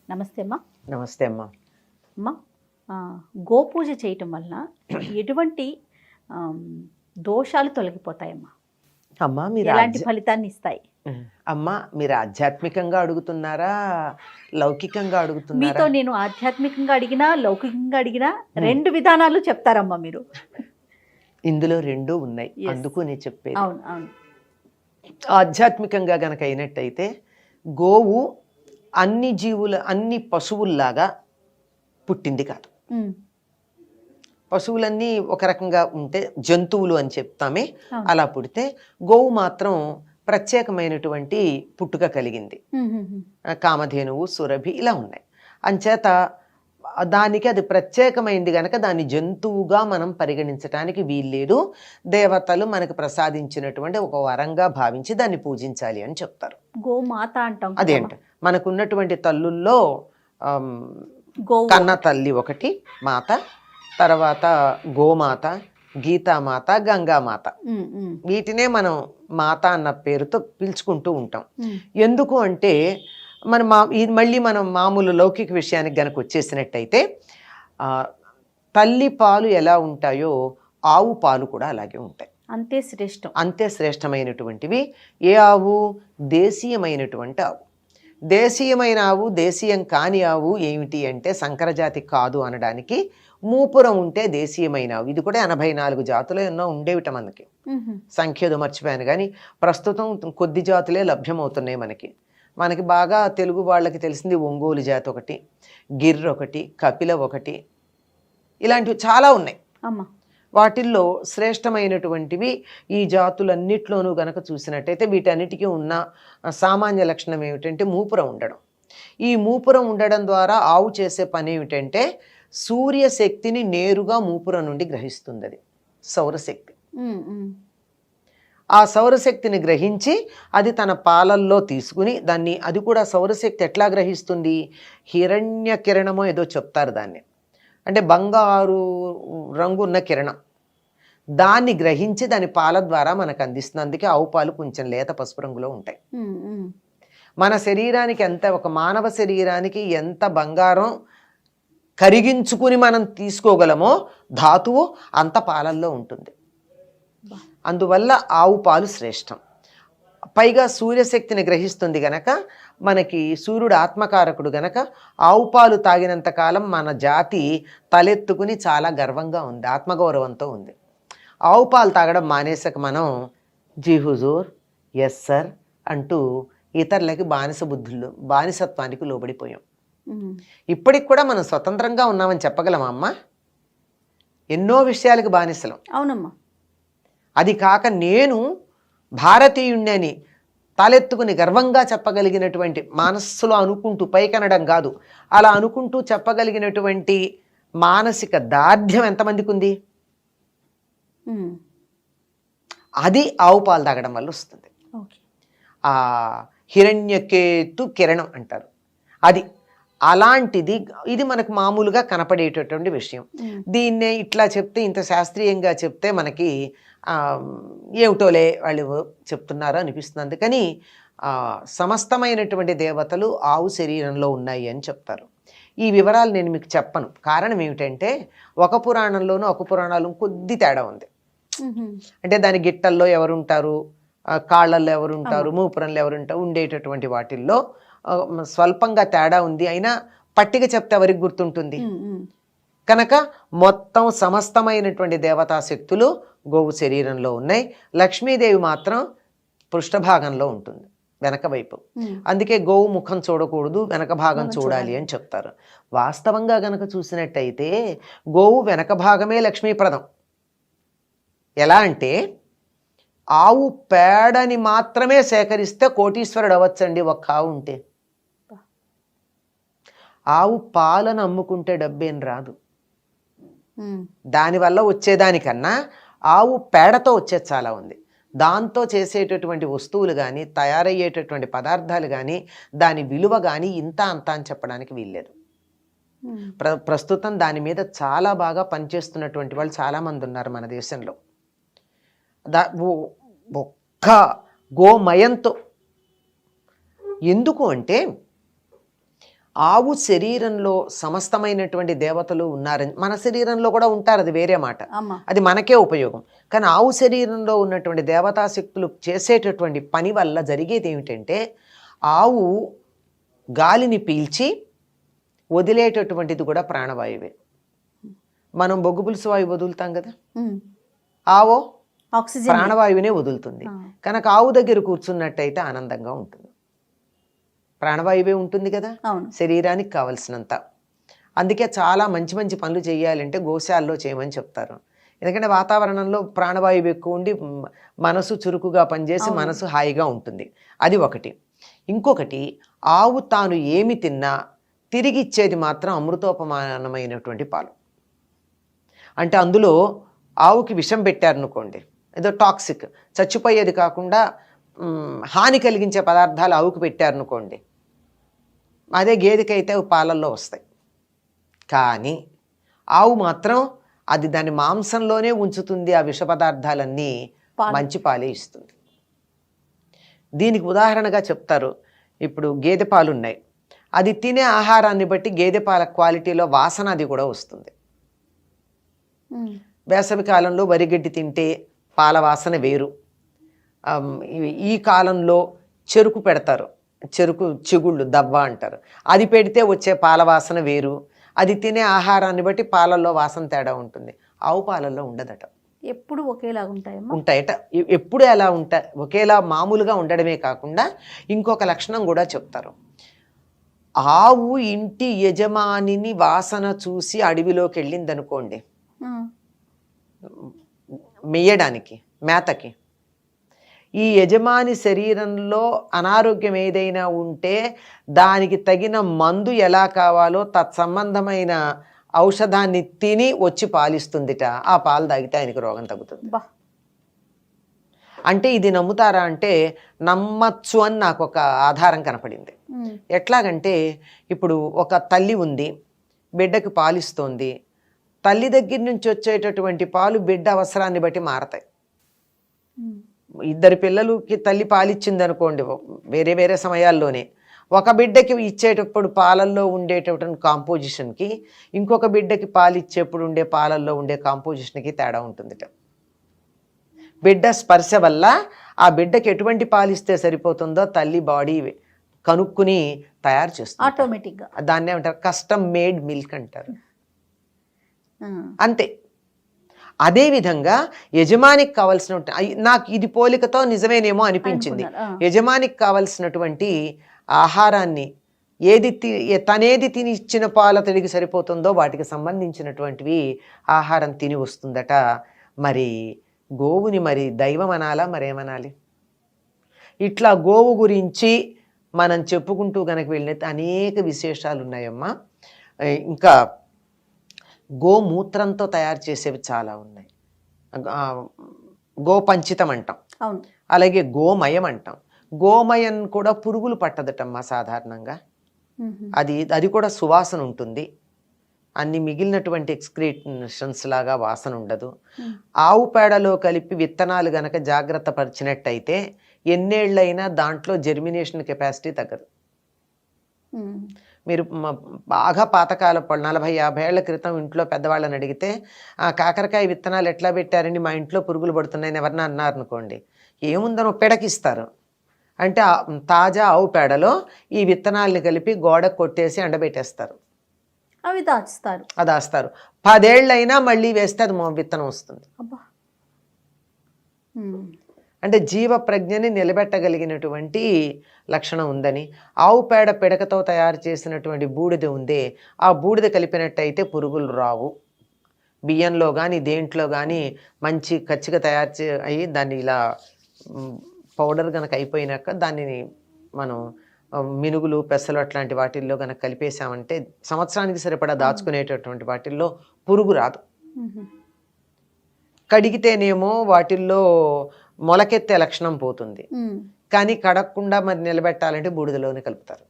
నమస్తే అమ్మా. నమస్తే అమ్మా. అమ్మా, గోపూజ చేయటం వలన ఎటువంటి దోషాలు తొలగిపోతాయమ్మా? అమ్మా మీరు ఎలాంటి ఫలితాన్ని ఇస్తాయి? అమ్మా మీరు ఆధ్యాత్మికంగా అడుగుతున్నారా, లౌకికంగా అడుగుతున్నారా? మీతో నేను ఆధ్యాత్మికంగా అడిగినా లౌకికంగా అడిగినా రెండు విధానాలు చెప్తారమ్మా మీరు. ఇందులో రెండు ఉన్నాయి, అందుకు నేను చెప్పేది. అవును అవును. ఆధ్యాత్మికంగా గనక అయినట్టయితే గోవు అన్ని జీవుల అన్ని పశువుల్లాగా పుట్టింది కాదు. పశువులన్నీ ఒక రకంగా ఉంటే జంతువులు అని చెప్తామే, అలా పుడితే గోవు మాత్రం ప్రత్యేకమైనటువంటి పుట్టుక కలిగింది. కామధేనువు, సురభి ఇలా ఉన్నాయి. అంచేత దానికి అది ప్రత్యేకమైంది గనక దాన్ని జంతువుగా మనం పరిగణించడానికి వీల్లేదు. దేవతలు మనకు ప్రసాదించినటువంటి ఒక వరంగా భావించి దాన్ని పూజించాలి అని చెప్తారు. గోమాత అంటాం. అదేంట మనకున్నటువంటి తల్లుల్లో కన్న తల్లి ఒకటి మాత, తర్వాత గోమాత, గీతామాత, గంగామాత. వీటినే మనం మాత అన్న పేరుతో పిలుచుకుంటూ ఉంటాం. ఎందుకు అంటే మళ్ళీ మనం మామూలు లౌకిక విషయానికి గనక వచ్చేసినట్టయితే తల్లి పాలు ఎలా ఉంటాయో ఆవు పాలు కూడా అలాగే ఉంటాయి. అంతే శ్రేష్టం. అంతే శ్రేష్టమైనటువంటివి. ఏ ఆవు? దేశీయమైనటువంటి ఆవు. దేశీయమైన ఆవు, దేశీయం కాని ఆవు ఏమిటి అంటే సంకరజాతి కాదు అనడానికి మూపురం ఉంటే దేశీయమైన ఆవు. ఇది కూడా 84 జాతులు ఎన్నో ఉండేవిట మనకి, సంఖ్యదు మర్చిపోయాను. కానీ ప్రస్తుతం కొద్ది జాతులే లభ్యమవుతున్నాయి మనకి బాగా తెలుగు వాళ్ళకి తెలిసింది ఒంగోలు జాతి ఒకటి, గిర్ ఒకటి, కపిల ఒకటి, ఇలాంటివి చాలా ఉన్నాయి. వాటిల్లో శ్రేష్టమైనటువంటివి ఈ జాతులన్నిట్లోనూ గనక చూసినట్టయితే వీటన్నిటికీ ఉన్న సామాన్య లక్షణం ఏమిటంటే మూపురం ఉండడం. ఈ మూపురం ఉండడం ద్వారా ఆవు చేసే పని ఏమిటంటే సూర్యశక్తిని నేరుగా మూపురం నుండి గ్రహిస్తుంది. అది సౌరశక్తి. ఆ సౌరశక్తిని గ్రహించి అది తన పాలల్లో తీసుకుని దాన్ని, అది కూడా సౌరశక్తి ఎట్లా గ్రహిస్తుంది? హిరణ్య కిరణమో ఏదో చెప్తారు దాన్ని, అంటే బంగారు రంగు ఉన్న కిరణం, దాన్ని గ్రహించి దాని పాల ద్వారా మనకు అందిస్తుంది. అందుకే ఆవు పాలు కొంచెం లేత పసుపు రంగులో ఉంటాయి. మన శరీరానికి ఎంత, ఒక మానవ శరీరానికి ఎంత బంగారం కరిగించుకుని మనం తీసుకోగలమో ధాతువు అంత పాలల్లో ఉంటుంది. అందువల్ల ఆవు పాలు శ్రేష్టం. పైగా సూర్యశక్తిని గ్రహిస్తుంది గనక, మనకి సూర్యుడు ఆత్మకారకుడు గనక ఆవు పాలు తాగినంత కాలం మన జాతి తలెత్తుకుని చాలా గర్వంగా ఉంది, ఆత్మగౌరవంతో ఉంది. ఆవు పాలు తాగడం మానేసాక మనం జీ హుజూర్, ఎస్ సర్ అంటూ ఇతరులకి బానిసత్వానికి లోబడిపోయాం. ఇప్పటికి కూడా మనం స్వతంత్రంగా ఉన్నామని చెప్పగలమా అమ్మ? ఎన్నో విషయాలకు బానిసలం. అవునమ్మా. అది కాక నేను భారతీయుణ్ణి తలెత్తుకుని గర్వంగా చెప్పగలిగినటువంటి, మనస్సులో అనుకుంటూ పైకనడం కాదు, అలా అనుకుంటూ చెప్పగలిగినటువంటి మానసిక దార్ఢ్యం ఎంతమందికి ఉంది? అది ఆవు పాలు తాగడం వల్ల వస్తుంది. ఆ హిరణ్యకేతు కిరణం అంటారు అది. అలాంటిది ఇది మనకు మామూలుగా కనపడేటటువంటి విషయం. దీన్నే ఇట్లా చెప్తే, ఇంత శాస్త్రీయంగా చెప్తే మనకి ఏమిటోలే వాళ్ళు చెప్తున్నారు అనిపిస్తుంది. అందుకని సమస్తమైనటువంటి దేవతలు ఆవు శరీరంలో ఉన్నాయి అని చెప్తారు. ఈ వివరాలు నేను మీకు చెప్పను. కారణం ఏమిటంటే ఒక పురాణంలోనూ ఒక పురాణాలు కొద్ది తేడా ఉంది. అంటే దాని గిట్టల్లో ఎవరుంటారు, కాళ్ళల్లో ఎవరుంటారు, మూపురంలో ఎవరుంటారు, ఉండేటటువంటి వాటిల్లో స్వల్పంగా తేడా ఉంది. అయినా పట్టిక చెప్తే ఎవరికి గుర్తుంటుంది? కనుక మొత్తం సమస్తమైనటువంటి దేవతా శక్తులు గోవు శరీరంలో ఉన్నాయి. లక్ష్మీదేవి మాత్రం పృష్ఠభాగంలో ఉంటుంది, వెనక వైపు. అందుకే గోవు ముఖం చూడకూడదు, వెనక భాగం చూడాలి అని చెప్తారు. వాస్తవంగా గనక చూసినట్టయితే గోవు వెనక భాగమే లక్ష్మీప్రదం. ఎలా అంటే ఆవు పేడని మాత్రమే సేకరిస్తే కోటీశ్వరుడు అవ్వచ్చండి ఒక్క ఆవు ఉంటే. ఆవు పాలను అమ్ముకుంటే డబ్బేం రాదు. దానివల్ల వచ్చేదానికన్నా ఆవు పేడతో వచ్చేది చాలా ఉంది. దాంతో చేసేటటువంటి వస్తువులు కానీ, తయారయ్యేటటువంటి పదార్థాలు కానీ, దాని విలువ కానీ ఇంత అంత అని చెప్పడానికి వీల్లేదు. ప్రస్తుతం దాని మీద చాలా బాగా పనిచేస్తున్నటువంటి వాళ్ళు చాలామంది ఉన్నారు మన దేశంలో. ఒక్క గోమయంతో. ఎందుకు అంటే ఆవు శరీరంలో సమస్తమైనటువంటి దేవతలు ఉన్నారని, మన శరీరంలో కూడా ఉంటారు, అది వేరే మాట, అమ్మా అది మనకే ఉపయోగం. కానీ ఆవు శరీరంలో ఉన్నటువంటి దేవతాశక్తులు చేసేటటువంటి పని వల్ల జరిగేది ఏమిటంటే, ఆవు గాలిని పీల్చి వదిలేటటువంటిది కూడా ప్రాణవాయువే. మనం బొగ్గు పులుసు వాయువు వదులుతాం కదా, ఆవో ఆక్సిజన్ ప్రాణవాయువునే వదులుతుంది. కనుక ఆవు దగ్గర కూర్చున్నట్టయితే ఆనందంగా ఉంటుంది, ప్రాణవాయువే ఉంటుంది కదా అవును శరీరానికి కావలసినంత. అందుకే చాలా మంచి మంచి పనులు చేయాలంటే గోశాలలో చేయమని చెప్తారు. ఎందుకంటే వాతావరణంలో ప్రాణవాయువు ఎక్కువ ఉండి మనసు చురుకుగా పనిచేసి మనసు హాయిగా ఉంటుంది. అది ఒకటి. ఇంకొకటి, ఆవు తాను ఏమి తిన్నా తిరిగి ఇచ్చేది మాత్రం అమృతోపమానమైనటువంటి పాలు. అంటే అందులో ఆవుకి విషం పెట్టారనుకోండి, ఏదో టాక్సిక్ చచ్చిపోయేది కాకుండా హాని కలిగించే పదార్థాలు ఆవుకు పెట్టారనుకోండి, అదే గేదెకైతే పాలల్లో వస్తాయి. కానీ ఆవు మాత్రం అది దాని మాంసంలోనే ఉంచుతుంది ఆ విష పదార్థాలన్నీ, మంచి పాలే ఇస్తుంది. దీనికి ఉదాహరణగా చెప్తారు, ఇప్పుడు గేదె పాలు ఉన్నాయి, అది తినే ఆహారాన్ని బట్టి గేదె పాల క్వాలిటీలో వాసన అది కూడా వస్తుంది. వేసవి కాలంలో వరిగడ్డి తింటే పాల వాసన వేరు. ఈ కాలంలో చెరుకు పెడతారు, చెరుకు చిగుళ్ళు దవ్వ అంటారు, అది పెడితే వచ్చే పాల వాసన వేరు. అది తినే ఆహారాన్ని బట్టి పాలల్లో వాసన తేడా ఉంటుంది. ఆవు పాలల్లో ఉండదట, ఎప్పుడు ఒకేలాగా ఉంటాయమ్మా? ఉంటాయట. ఎప్పుడు ఎలా ఉంటాయి, ఒకేలా మామూలుగా ఉండడమే కాకుండా ఇంకొక లక్షణం కూడా చెప్తారు. ఆవు ఇంటి యజమానిని వాసన చూసి అడవిలోకి వెళ్ళింది అనుకోండి మెయ్యడానికి, మేతకి, ఈ యజమాని శరీరంలో అనారోగ్యం ఏదైనా ఉంటే దానికి తగిన మందు ఎలా కావాలో తత్సంబంధమైన ఔషధాన్ని తిని వచ్చి పాలిస్తుందిట. ఆ పాలు తాగితే ఆయనకి రోగం తగ్గుతుంది. అంటే ఇది నమ్ముతారా అంటే నమ్మచ్చు అని నాకు ఒక ఆధారం కనపడింది. ఎట్లాగంటే, ఇప్పుడు ఒక తల్లి ఉంది, బిడ్డకి పాలిస్తోంది. తల్లి దగ్గర నుంచి వచ్చేటటువంటి పాలు బిడ్డ అవసరాన్ని బట్టి మారతాయి. ఇద్దరు పిల్లలకి తల్లి పాలిచ్చింది అనుకోండి వేరే వేరే సమయాల్లోనే, ఒక బిడ్డకి ఇచ్చేటప్పుడు పాలల్లో ఉండేటటువంటి కాంపోజిషన్కి ఇంకొక బిడ్డకి పాలు ఇచ్చేప్పుడు ఉండే పాలల్లో ఉండే కాంపోజిషన్కి తేడా ఉంటుందిట. బిడ్డ స్పర్శ వల్ల ఆ బిడ్డకి ఎటువంటి పాలిస్తే సరిపోతుందో తల్లి బాడీ కనుక్కుని తయారు చేస్తుంది ఆటోమేటిక్గా. దాన్ని ఏమంటారు, కస్టమ్ మేడ్ మిల్క్ అంటారు. అంతే. అదేవిధంగా యజమానికి కావలసిన, నాకు ఇది పోలికతో నిజమేనేమో అనిపించింది, యజమానికి కావలసినటువంటి ఆహారాన్ని తనేది తిని ఇచ్చిన పాలతడికి సరిపోతుందో వాటికి సంబంధించినటువంటివి ఆహారం తిని వస్తుందట. మరి గోవుని మరి దైవం అనాలా మరేమనాలి? ఇట్లా గోవు గురించి మనం చెప్పుకుంటూ కనుక వెళ్ళినట్టు అనేక విశేషాలు ఉన్నాయమ్మా. ఇంకా గోమూత్రంతో తయారు చేసేవి చాలా ఉన్నాయి. గోపంచితం అంటాం, అలాగే గోమయం అంటాం. గోమయం కూడా పురుగులు పట్టదటమ్మా సాధారణంగా. అది కూడా సువాసన ఉంటుంది, అన్ని మిగిలినటువంటి ఎక్స్క్రీషన్స్ లాగా వాసన ఉండదు. ఆవు పేడలో కలిపి విత్తనాలు గనక జాగ్రత్త పరిచినట్టయితే ఎన్నేళ్ళైనా దాంట్లో జెర్మినేషన్ కెపాసిటీ తగ్గదు. మీరు బాగా పాతకాల 40-50 ఏళ్ల క్రితం ఇంట్లో పెద్దవాళ్ళని అడిగితే కాకరకాయ విత్తనాలు ఎట్లా పెట్టారండి, మా ఇంట్లో పురుగులు పడుతున్నాయని ఎవరన్నా అన్నారు అనుకోండి, ఏముందని పేడకిస్తారు. అంటే తాజా ఆవు పేడలో ఈ విత్తనాలని కలిపి గోడ కొట్టేసి ఎండబెట్టేస్తారు, అవి దాస్తారు. అది దాస్తారు. 10 ఏళ్ళైనా మళ్ళీ వేస్తే అది విత్తనం వస్తుంది. అంటే జీవ ప్రజ్ఞని నిలబెట్టగలిగినటువంటి లక్షణం ఉందని. ఆవు పేడ పిడకతో తయారు చేసినటువంటి బూడిద ఉందే, ఆ బూడిద కలిపినట్టయితే పురుగులు రావు. బియ్యంలో కానీ దేంట్లో కానీ మంచి కచ్చిగా తయారు అయ్యి దాన్ని ఇలా పౌడర్ కనుక అయిపోయినాక దానిని మనం మినుగులు పెసలు అట్లాంటి వాటిల్లో కనుక కలిపేసామంటే సంవత్సరానికి సరిపడా దాచుకునేటటువంటి వాటిల్లో పురుగు రాదు. కడిగితేనేమో వాటిల్లో మొలకెత్తే లక్షణం పోతుంది, కానీ కడగకుండా మరి నిలబెట్టాలంటే బూడిదలోనే కలుపుతారు.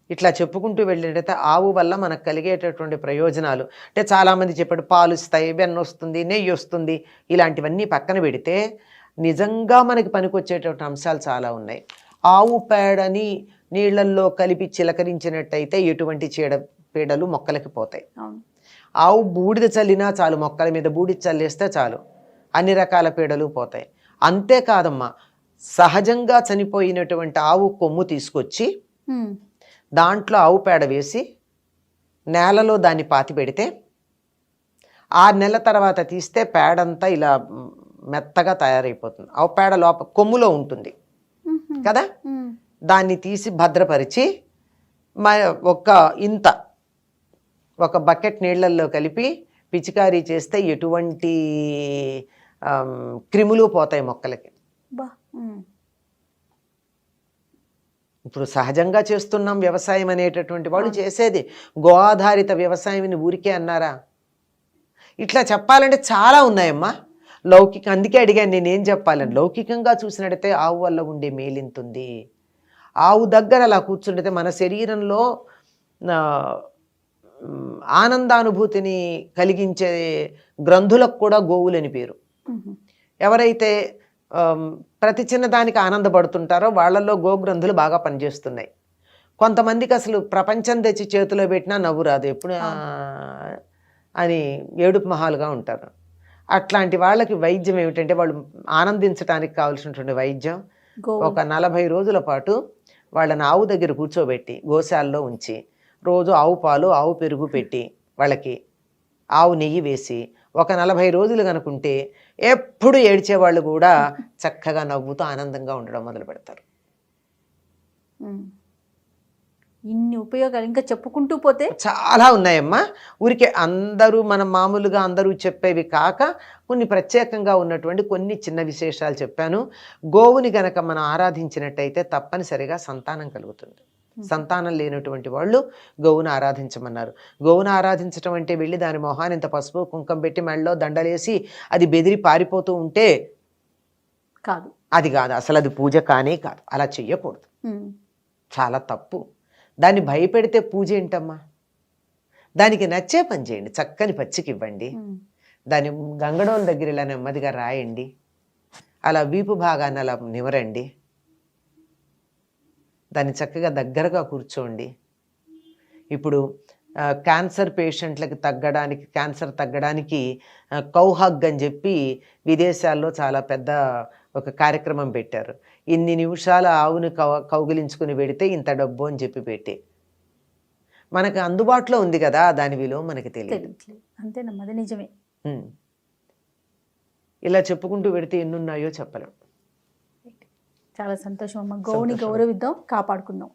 ఇట్లా చెప్పుకుంటూ వెళ్ళినట్టయితే ఆవు వల్ల మనకు కలిగేటటువంటి ప్రయోజనాలు అంటే చాలామంది చెప్పాడు, పాలు ఇస్తాయి, వెన్న వస్తుంది, నెయ్యి వస్తుంది, ఇలాంటివన్నీ పక్కన పెడితే నిజంగా మనకి పనికొచ్చేటటువంటి అంశాలు చాలా ఉన్నాయి. ఆవు పేడని నీళ్ళల్లో కలిపి చిలకరించినట్టయితే ఎటువంటి చీడపీడలు మొక్కలకి పోతాయి. అవును. ఆవు బూడిద చల్లినా చాలు, మొక్కల మీద బూడిద చల్లేస్తే చాలు, అన్ని రకాల పీడలు పోతాయి. అంతేకాదమ్మా, సహజంగా చనిపోయినటువంటి ఆవు కొమ్ము తీసుకొచ్చి దాంట్లో ఆవు పేడ వేసి నేలలో దాన్ని పాతి పెడితే 6 నెలల తర్వాత తీస్తే పేడంతా ఇలా మెత్తగా తయారైపోతుంది. ఆవు పేడ కొమ్ములో ఉంటుంది కదా, దాన్ని తీసి భద్రపరిచి ఒక బకెట్ నీళ్ళల్లో కలిపి పిచికారీ చేస్తే ఎటువంటి క్రిములు పోతాయి మొక్కలకి. ఇప్పుడు సహజంగా చేస్తున్నాం వ్యవసాయం అనేటటువంటి వాళ్ళు చేసేది గో ఆధారిత వ్యవసాయం ఊరికే అన్నారా? ఇట్లా చెప్పాలంటే చాలా ఉన్నాయమ్మా లౌకిక. అందుకే అడిగాను నేనేం చెప్పాలని. లౌకికంగా చూసినట్టయితే ఆవు వల్ల ఉండే మేలింతుంది. ఆవు దగ్గర అలా కూర్చుంటే మన శరీరంలో ఆనందానుభూతిని కలిగించే గ్రంథులకు కూడా గోవులని పేరు. ఎవరైతే ప్రతి చిన్నదానికి ఆనందపడుతుంటారో వాళ్ళల్లో గోగ్రంథులు బాగా పనిచేస్తున్నాయి. కొంతమందికి అసలు ప్రపంచం తెచ్చి చేతిలో పెట్టినా నవ్వు రాదు, ఎప్పుడు అని ఏడుపు మహాలుగా ఉంటారు. అట్లాంటి వాళ్ళకి వైద్యం ఏమిటంటే, వాళ్ళు ఆనందించడానికి కావాల్సినటువంటి వైద్యం ఒక 40 రోజుల పాటు వాళ్ళని ఆవు దగ్గర కూర్చోబెట్టి గోశాలలో ఉంచి రోజు ఆవు పాలు ఆవు పెరుగు పెట్టి వాళ్ళకి ఆవు నెయ్యి వేసి ఒక 40 రోజులు కనుకుంటే ఎప్పుడు ఏడ్చేవాళ్ళు కూడా చక్కగా నవ్వుతూ ఆనందంగా ఉండడం మొదలు పెడతారు. ఇన్ని ఉపయోగాలు ఇంకా చెప్పుకుంటూ పోతే చాలా ఉన్నాయమ్మా. ఊరికే అందరూ మనం మామూలుగా అందరూ చెప్పేవి కాక కొన్ని ప్రత్యేకంగా ఉన్నటువంటి కొన్ని చిన్న విశేషాలు చెప్పాను. గోవుని గనక మనం ఆరాధించినట్టయితే తప్పనిసరిగా సంతానం కలుగుతుంది. సంతానం లేనటువంటి వాళ్ళు గోవును ఆరాధించమన్నారు. గోవును ఆరాధించడం అంటే వెళ్ళి దాని మొహాన్ని ఇంత పసుపు కుంకం పెట్టి మెడలో దండలేసి అది బెదిరి పారిపోతూ ఉంటే కాదు, అది కాదు, అసలు అది పూజ కానే కాదు. అలా చెయ్యకూడదు, చాలా తప్పు. దాన్ని భయపెడితే పూజ ఏంటమ్మా? దానికి నచ్చే పని చేయండి. చక్కని పచ్చికి ఇవ్వండి, దాని గంగడోల దగ్గర ఇలా నెమ్మదిగా రాయండి, అలా వీపు భాగాన్ని అలా నివరండి, దాన్ని చక్కగా దగ్గరగా కూర్చోండి. ఇప్పుడు క్యాన్సర్ పేషెంట్లకి క్యాన్సర్ తగ్గడానికి కౌహగ్ అని చెప్పి విదేశాల్లో చాలా పెద్ద ఒక కార్యక్రమం పెట్టారు. ఇన్ని నిమిషాలు ఆవుని కౌగిలించుకుని పెడితే ఇంత డబ్బు అని చెప్పి పెట్టి, మనకు అందుబాటులో ఉంది కదా, దాని విలువ మనకి తెలియదు. అంతేనమ్మా, అది నిజమే. ఇలా చెప్పుకుంటూ పెడితే ఎన్నున్నాయో చెప్పలేం. చాలా సంతోషం అమ్మ. గోవుని గౌరవిద్దాం, కాపాడుకుందాం.